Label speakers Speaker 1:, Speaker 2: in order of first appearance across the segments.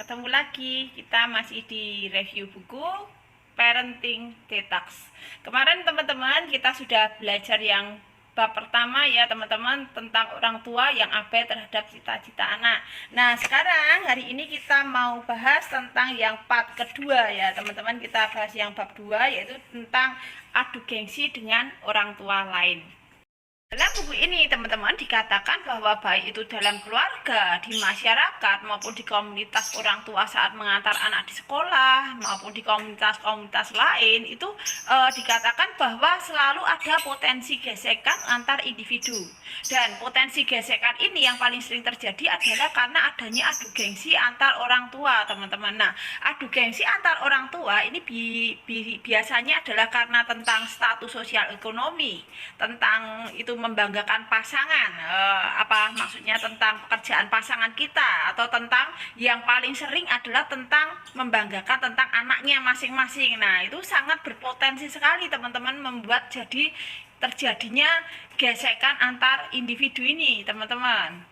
Speaker 1: ketemu lagi. Kita masih di review buku Parenting Detox. Kemarin teman-teman kita sudah belajar yang bab pertama ya teman-teman, tentang orang tua yang abai terhadap cita-cita anak. Nah sekarang hari ini kita mau bahas tentang yang part kedua ya teman-teman. Kita bahas yang bab 2, yaitu tentang adu gengsi dengan orang tua lain. Dalam buku ini teman-teman dikatakan bahwa baik itu dalam keluarga, di masyarakat, maupun di komunitas orang tua saat mengantar anak di sekolah, maupun di komunitas-komunitas lain, itu dikatakan bahwa selalu ada potensi gesekan antar individu. Dan potensi gesekan ini yang paling sering terjadi adalah karena adanya adu gengsi antar orang tua teman-teman. Nah, adu gengsi antar orang tua ini biasanya adalah karena tentang status sosial ekonomi, tentang itu membanggakan pasangan, apa maksudnya tentang pekerjaan pasangan kita, atau tentang yang paling sering adalah tentang membanggakan tentang anaknya masing-masing. Nah itu sangat berpotensi sekali teman-teman membuat jadi terjadinya gesekan antar individu ini teman-teman.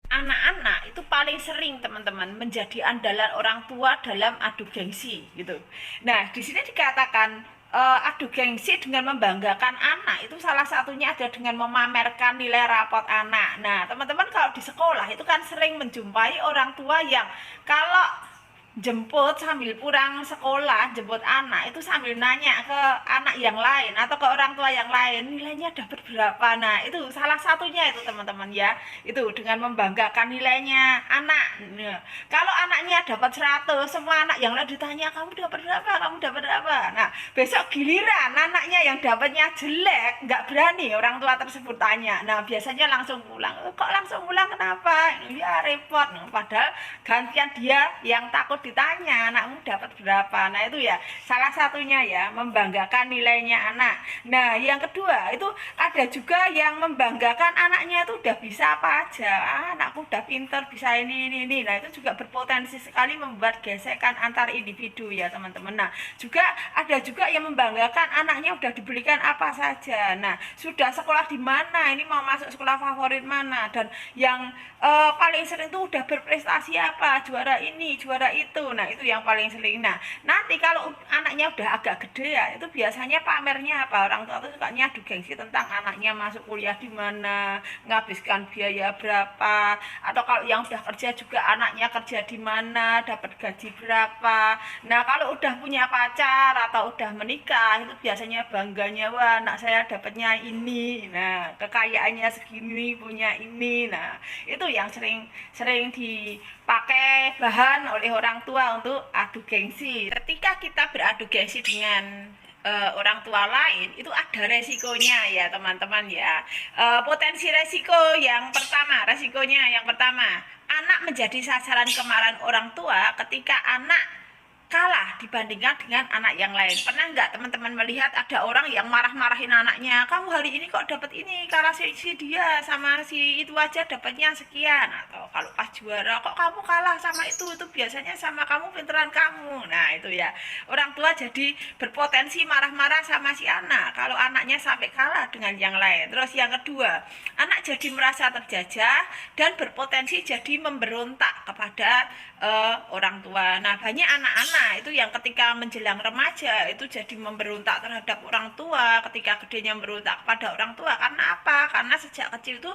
Speaker 1: Anak-anak itu paling sering teman-teman menjadi andalan orang tua dalam adu gengsi gitu. Nah di sini dikatakan adu gengsi dengan membanggakan anak itu salah satunya ada dengan memamerkan nilai rapot anak. Nah teman-teman kalau di sekolah itu kan sering menjumpai orang tua yang kalau jemput sambil pulang sekolah, jemput anak itu sambil nanya ke anak yang lain atau ke orang tua yang lain, nilainya dapat berapa. Nah itu salah satunya itu teman-teman ya, itu dengan membanggakan nilainya anak. Nah, kalau anaknya dapat 100, semua anak yang lain ditanya kamu dapat berapa, kamu dapat berapa. Nah besok giliran anaknya yang dapatnya jelek, nggak berani orang tua tersebut tanya. Nah biasanya langsung pulang. Kok langsung pulang kenapa? Ya repot. Nah, padahal gantian dia yang takut ditanya anakmu dapat berapa. Nah itu ya salah satunya ya, membanggakan nilainya anak. Nah yang kedua itu ada juga yang membanggakan anaknya itu udah bisa apa aja. Anakku udah pinter, bisa ini. Nah itu juga berpotensi sekali membuat gesekan antar individu ya teman-teman. Nah juga ada juga yang membanggakan anaknya udah dibelikan apa saja. Nah sudah sekolah di mana, ini mau masuk sekolah favorit mana, dan yang paling sering tuh udah berprestasi apa, juara ini, juara itu. Nah itu yang paling sering. Nah nanti kalau anaknya udah agak gede ya, itu biasanya pamernya apa, orang tua tuh sukanya adu gengsi tentang anaknya masuk kuliah di mana, nghabiskan biaya berapa, atau kalau yang udah kerja juga anaknya kerja di mana, dapat gaji berapa. Nah kalau udah punya pacar atau udah menikah itu biasanya bangganya, wah anak saya dapatnya ini, nah kekayaannya segini, punya ini. Nah itu yang sering dipakai bahan oleh orang tua untuk adu gengsi. Ketika kita beradu gengsi dengan orang tua lain itu ada resikonya ya teman-teman ya. Potensi resikonya yang pertama, anak menjadi sasaran kemarahan orang tua ketika anak kalah dibandingkan dengan anak yang lain. Pernah nggak teman-teman melihat ada orang yang marah-marahin anaknya, kamu hari ini kok dapat ini, karena si dia sama si itu aja dapatnya sekian, atau kalau pas juara kok kamu kalah sama itu biasanya sama kamu, pinteran kamu. Nah itu ya, orang tua jadi berpotensi marah-marah sama si anak kalau anaknya sampai kalah dengan yang lain. Terus yang kedua, anak jadi merasa terjajah dan berpotensi jadi memberontak kepada orang tua. Nah banyak anak-anak itu yang ketika menjelang remaja itu jadi memberontak terhadap orang tua, ketika gedenya memberontak kepada orang tua. Karena apa? Karena sejak kecil itu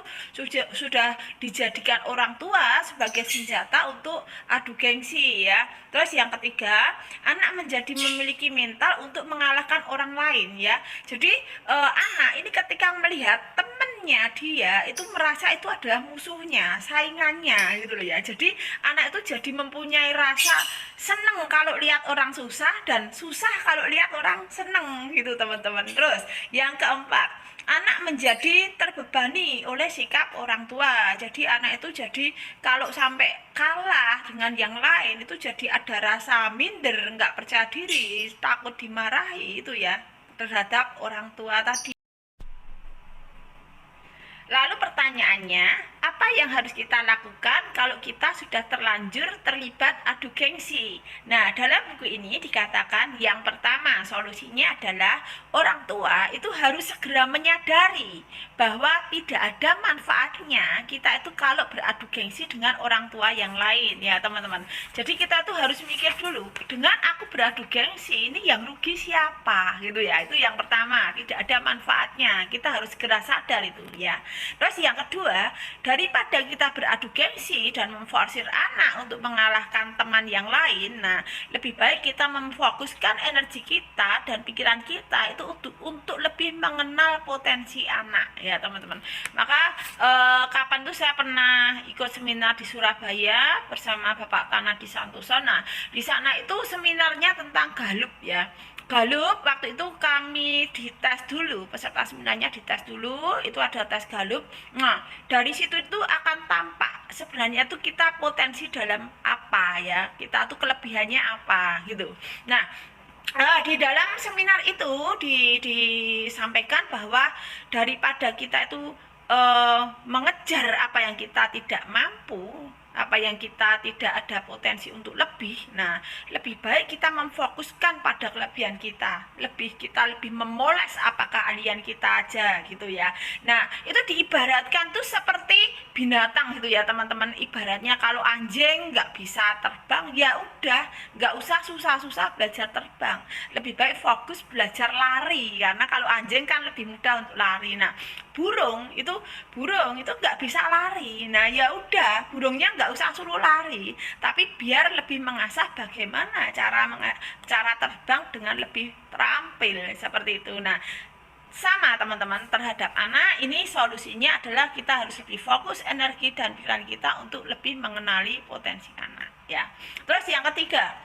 Speaker 1: sudah dijadikan orang tua sebagai senjata untuk adu gengsi ya. Terus yang ketiga, anak menjadi memiliki mental untuk mengalahkan orang lain ya. Jadi anak ini ketika melihat temennya dia itu merasa itu adalah musuhnya, saingannya gitu loh ya. Jadi anak itu jadi mempunyai rasa seneng kalau lihat orang susah, dan susah kalau lihat orang seneng gitu teman-teman. Terus yang keempat, anak menjadi terbebani oleh sikap orang tua. Jadi anak itu jadi kalau sampai kalah dengan yang lain itu jadi ada rasa minder, nggak percaya diri, takut dimarahi itu ya terhadap orang tua tadi. Lalu pertanyaannya, apa apa yang harus kita lakukan kalau kita sudah terlanjur terlibat adu gengsi? Nah, dalam buku ini dikatakan yang pertama solusinya adalah orang tua itu harus segera menyadari bahwa tidak ada manfaatnya kita itu kalau beradu gengsi dengan orang tua yang lain ya teman-teman. Jadi kita tuh harus mikir dulu, dengan aku beradu gengsi ini yang rugi siapa gitu ya. Itu yang pertama, tidak ada manfaatnya. Kita harus segera sadar itu ya. Terus yang kedua, daripada kita beradu gengsi dan memforsir anak untuk mengalahkan teman yang lain, nah lebih baik kita memfokuskan energi kita dan pikiran kita itu untuk lebih mengenal potensi anak ya teman-teman. Maka kapan tuh saya pernah ikut seminar di Surabaya bersama Bapak Kanadi Santoso. Nah di sana itu seminarnya tentang Galup ya. Galup waktu itu kami dites dulu, peserta seminarnya dites dulu, itu ada tes Galup. Nah, dari situ itu akan tampak sebenarnya tuh kita potensi dalam apa ya, kita tuh kelebihannya apa gitu. Nah, di dalam seminar itu disampaikan bahwa daripada kita itu mengejar apa yang kita tidak mampu, apa yang kita tidak ada potensi untuk lebih, nah lebih baik kita memfokuskan pada kelebihan kita, kita lebih memoles apa keahlian kita aja gitu ya. Nah itu diibaratkan tuh seperti binatang gitu ya teman-teman. Ibaratnya kalau anjing nggak bisa terbang, ya udah nggak usah susah-susah belajar terbang, lebih baik fokus belajar lari, karena kalau anjing kan lebih mudah untuk lari. Nah burung itu nggak bisa lari, nah ya udah burungnya nggak usah suruh lari, tapi biar lebih mengasah bagaimana cara terbang dengan lebih terampil seperti itu. Nah sama teman-teman, terhadap anak ini solusinya adalah kita harus lebih fokus energi dan pikiran kita untuk lebih mengenali potensi anak ya. Terus yang ketiga,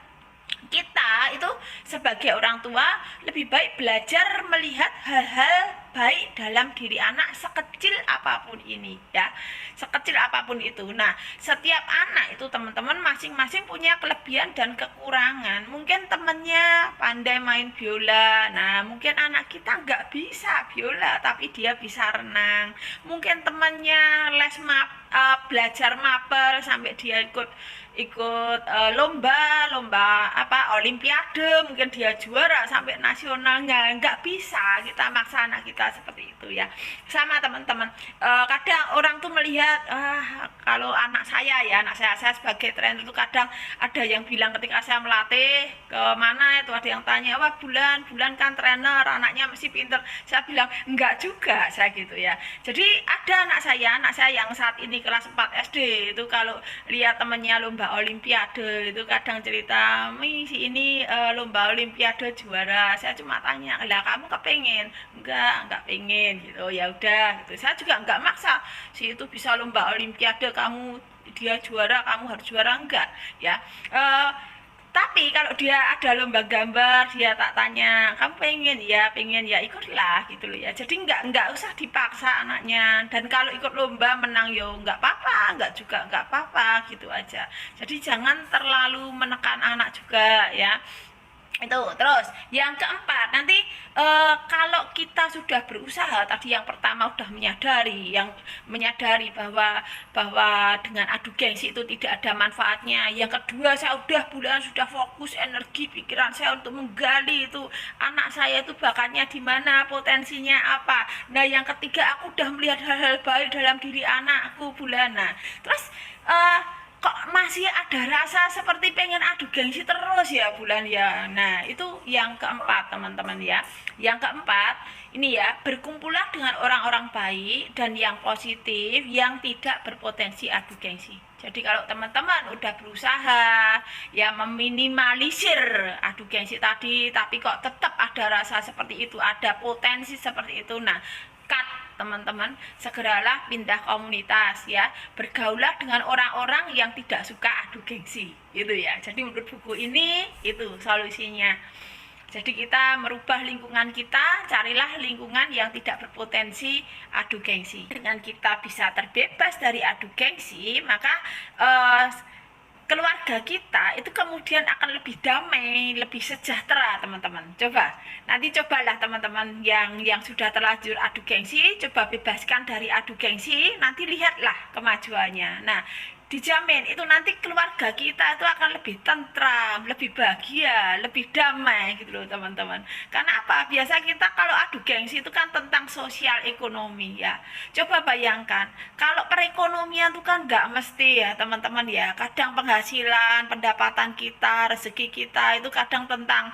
Speaker 1: kita itu sebagai orang tua lebih baik belajar melihat hal-hal baik dalam diri anak sekecil apapun ini ya, sekecil apapun itu. Nah setiap anak itu teman-teman masing-masing punya kelebihan dan kekurangan. Mungkin temennya pandai main biola, nah mungkin anak kita nggak bisa biola tapi dia bisa renang. Mungkin temennya belajar mapel sampai dia ikut lomba apa olimpiade, mungkin dia juara sampai nasionalnya. Nggak bisa kita maksa anak kita seperti itu ya. Sama teman-teman, kadang orang tuh melihat kalau anak saya sebagai trainer itu kadang ada yang bilang ketika saya melatih ke mana itu ada yang tanya, wah bulan kan trainer anaknya masih pinter. Saya bilang enggak juga saya gitu ya. Jadi ada anak saya yang saat ini kelas 4 SD itu kalau lihat temennya lomba olimpiade itu kadang cerita, si ini lomba olimpiade juara. Saya cuma tanya, lah kamu kepengen? Enggak pengen gitu. Ya udah gitu. Saya juga enggak maksa si itu bisa lomba olimpiade, dia juara kamu harus juara, enggak ya. Tapi kalau dia ada lomba gambar, dia tak tanya, kamu pengen ya ikutlah gitu loh ya. Jadi enggak usah dipaksa anaknya. Dan kalau ikut lomba menang yo enggak apa-apa, enggak apa-apa gitu aja. Jadi jangan terlalu menekan anak juga ya. Itu terus yang keempat nanti kalau kita sudah berusaha, tadi yang pertama sudah menyadari bahwa dengan adu gengsi itu tidak ada manfaatnya. Yang kedua, saya sudah fokus energi pikiran saya untuk menggali itu anak saya itu bakatnya di mana, potensinya apa. Nah yang ketiga, aku sudah melihat hal-hal baik dalam diri anakku Bulana. Terus kok masih ada rasa seperti pengen adu gengsi terus ya Bulan ya. Nah itu yang keempat teman-teman ya. Yang keempat ini ya, berkumpullah dengan orang-orang baik dan yang positif yang tidak berpotensi adu gengsi. Jadi kalau teman-teman udah berusaha ya meminimalisir adu gengsi tadi, tapi kok tetap ada rasa seperti itu, ada potensi seperti itu, nah cut teman-teman, segeralah pindah komunitas ya, bergaulah dengan orang-orang yang tidak suka adu gengsi gitu ya. Jadi menurut buku ini itu solusinya. Jadi kita merubah lingkungan kita, carilah lingkungan yang tidak berpotensi adu gengsi. Dengan kita bisa terbebas dari adu gengsi, maka keluarga kita itu kemudian akan lebih damai, lebih sejahtera, teman-teman. Nanti cobalah teman-teman yang sudah terlanjur adu gengsi, coba bebaskan dari adu gengsi, nanti lihatlah kemajuannya. Nah, dijamin itu nanti keluarga kita itu akan lebih tentram, lebih bahagia, lebih damai gitu loh teman-teman. Karena apa? Biasa kita kalau adu gengsi itu kan tentang sosial ekonomi ya. Coba bayangkan, kalau perekonomian itu kan nggak mesti ya teman-teman ya. Kadang penghasilan, pendapatan kita, rezeki kita itu kadang tentang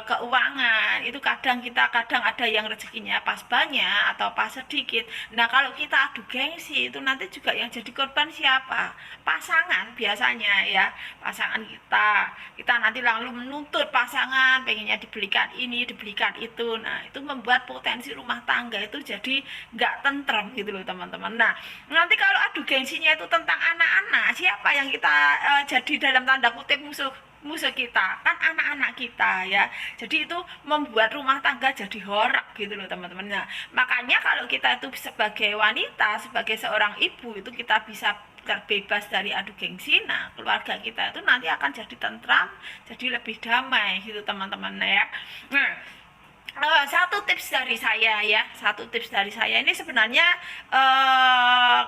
Speaker 1: keuangan. Itu kadang ada yang rezekinya pas banyak atau pas sedikit. Nah kalau kita adu gengsi itu nanti juga yang jadi korban siapa? Pasangan biasanya ya, pasangan kita nanti lalu menuntut pasangan pengennya dibelikan ini dibelikan itu. Nah itu membuat potensi rumah tangga itu jadi nggak tentrem gitu loh teman-teman. Nah nanti kalau adu gengsinya itu tentang anak-anak, siapa yang kita jadi dalam tanda kutip musuh kita? Kan anak-anak kita ya. Jadi itu membuat rumah tangga jadi horak gitu loh teman-teman. Nah makanya kalau kita itu sebagai wanita, sebagai seorang ibu itu kita bisa terbebas dari adu gengsi. Nah keluarga kita itu nanti akan jadi tentram, jadi lebih damai gitu teman-teman ya. Satu tips dari saya ini sebenarnya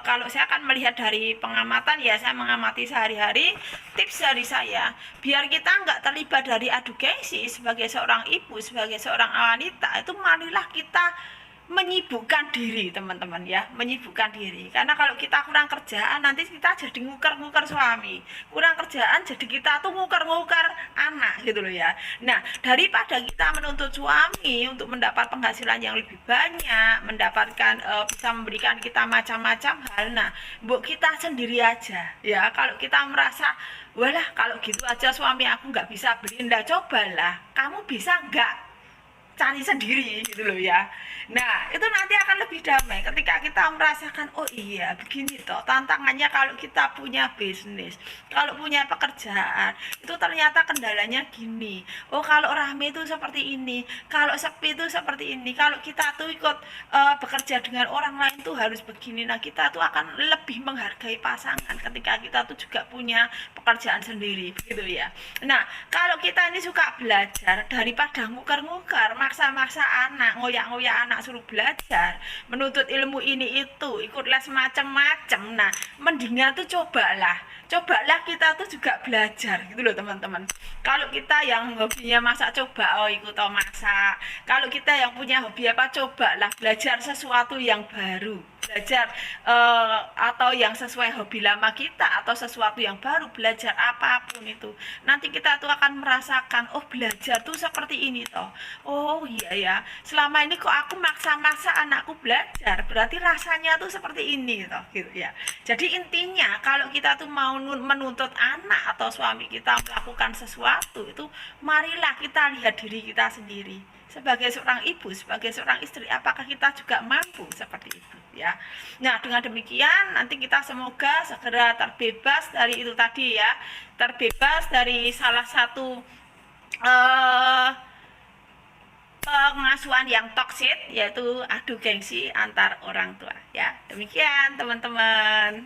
Speaker 1: kalau saya akan melihat dari pengamatan ya, saya mengamati sehari-hari. Tips dari saya biar kita nggak terlibat dari adu gengsi sebagai seorang ibu, sebagai seorang wanita, itu marilah kita menyibukkan diri teman-teman ya, menyibukkan diri. Karena kalau kita kurang kerjaan nanti kita jadi nguker-nguker suami, kurang kerjaan jadi kita tuh nguker-nguker anak gitu loh ya. Nah daripada kita menuntut suami untuk mendapat penghasilan yang lebih banyak, mendapatkan bisa memberikan kita macam-macam hal, nah bu kita sendiri aja ya. Kalau kita merasa walah kalau gitu aja suami aku nggak bisa beli, ndak cobalah kamu bisa nggak cari sendiri gitu loh ya. Nah itu nanti akan lebih damai ketika kita merasakan oh iya begini toh tantangannya kalau kita punya bisnis, kalau punya pekerjaan itu ternyata kendalanya gini. Oh kalau rame itu seperti ini, kalau sepi itu seperti ini, kalau kita tuh ikut bekerja dengan orang lain tuh harus begini. Nah kita tuh akan lebih menghargai pasangan ketika kita tuh juga punya pekerjaan sendiri gitu ya. Nah kalau kita ini suka belajar, daripada nguker-nguker maksa-maksa anak, ngoyak-ngoyak anak suruh belajar, menuntut ilmu ini itu, ikut les macam-macam. Nah mendingan tuh cobalah kita tuh juga belajar gitu loh teman-teman. Kalau kita yang hobinya masak, coba ikut masak. Kalau kita yang punya hobi apa, cobalah belajar sesuatu yang baru, belajar atau yang sesuai hobi lama kita, atau sesuatu yang baru, belajar apapun itu. Nanti kita tuh akan merasakan oh belajar tuh seperti ini toh. Oh iya ya, selama ini kok aku maksa-maksa anakku belajar, berarti rasanya tuh seperti ini toh gitu ya. Jadi intinya kalau kita tuh mau menuntut anak atau suami kita melakukan sesuatu itu, marilah kita lihat diri kita sendiri sebagai seorang ibu, sebagai seorang istri, apakah kita juga mampu seperti itu ya. Nah dengan demikian nanti kita semoga segera terbebas dari itu tadi ya, terbebas dari salah satu pengasuhan yang toksik, yaitu adu gengsi antar orang tua ya. Demikian teman-teman.